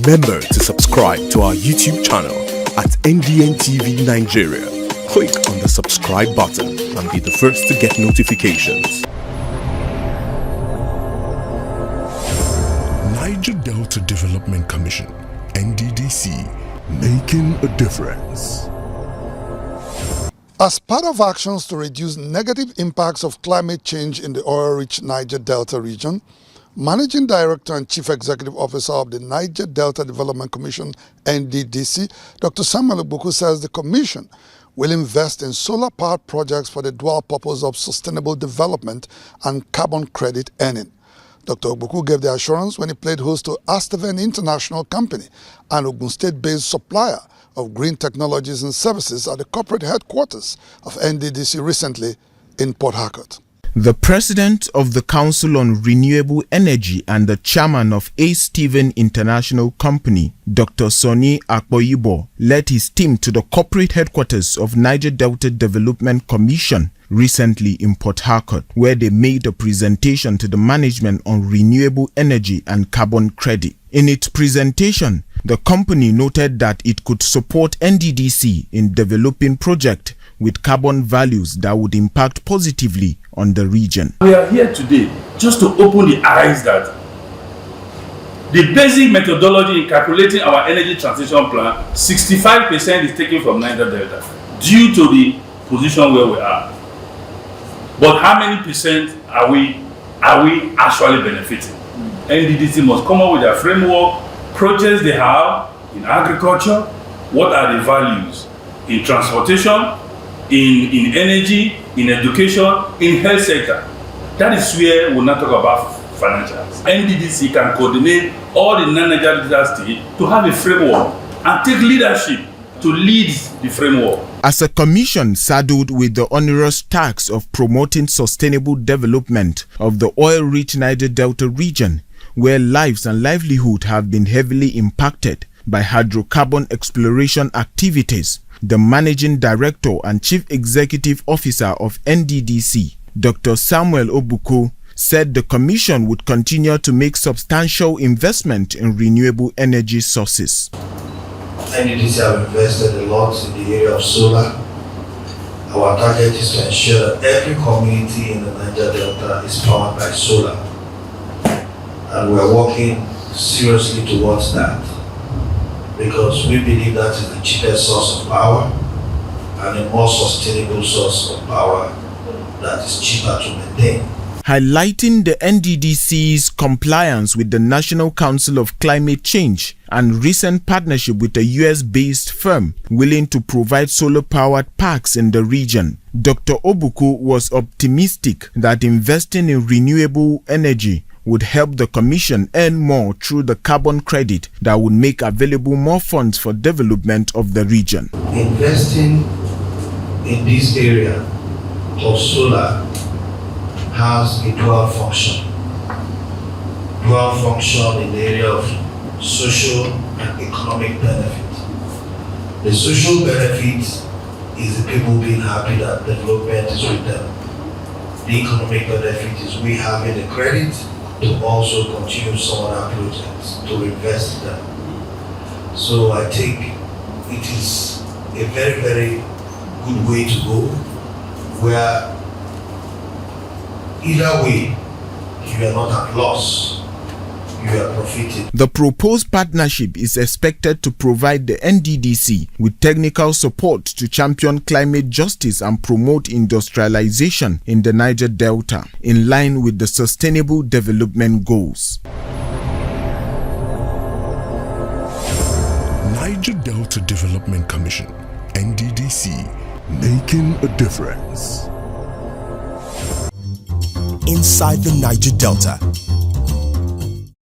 Remember to subscribe to our YouTube channel at NDN Nigeria. Click on the subscribe button and be the first to get notifications. Niger Delta Development Commission, NDDC, making a difference. As part of actions to reduce negative impacts of climate change in the oil-rich Niger Delta region, Managing Director and Chief Executive Officer of the Niger Delta Development Commission, NDDC, Dr. Samuel Ogbuku says the Commission will invest in solar-powered projects for the dual purpose of sustainable development and carbon credit earning. Dr. Ogbuku gave the assurance when he played host to Asteven International Company, an Ogun State-based supplier of green technologies and services at the corporate headquarters of NDDC recently in Port Harcourt. The president of the Council on Renewable Energy and the chairman of Asteven International Company, Dr. Sonny Akpoyibo, led his team to the corporate headquarters of Niger Delta Development Commission recently in Port Harcourt, where they made a presentation to the management on renewable energy and carbon credit. In its presentation, the company noted that it could support NDDC in developing projects with carbon values that would impact positively on the region. We are here today just to open the eyes that the basic methodology in calculating our energy transition plan, 65% is taken from Niger Delta due to the position where we are. But how many percent are we actually benefiting? NDDC must come up with a framework, projects they have in agriculture, what are the values in transportation, in energy, in education, in health sector. That is where we'll not talk about financials. NDDC can coordinate all the non-Niger Delta states to have a framework and take leadership to lead the framework. As a commission saddled with the onerous task of promoting sustainable development of the oil-rich Niger Delta region, where lives and livelihood have been heavily impacted by hydrocarbon exploration activities, the Managing Director and Chief Executive Officer of NDDC, Dr. Samuel Ogbuku, said the Commission would continue to make substantial investment in renewable energy sources. NDDC have invested a lot in the area of solar. Our target is to ensure that every community in the Niger Delta is powered by solar. And we are working seriously towards that, because we believe that is the cheapest source of power and a more sustainable source of power that is cheaper to maintain. Highlighting the NDDC's compliance with the National Council of Climate Change and recent partnership with a US-based firm willing to provide solar-powered parks in the region, Dr. Ogbuku was optimistic that investing in renewable energy would help the Commission earn more through the carbon credit that would make available more funds for development of the region. Investing in this area of solar has a dual function. Dual function in the area of social and economic benefit. The social benefit is the people being happy that development is with them. The economic benefit is we having the credit to also continue some of our projects, to invest in them. So I think it is a very, very good way to go, where either way, you are not at loss, you are profiting. The proposed partnership is expected to provide the NDDC with technical support to champion climate justice and promote industrialization in the Niger Delta, in line with the Sustainable Development Goals. Niger Delta Development Commission, NDDC, making a difference. Inside the Niger Delta,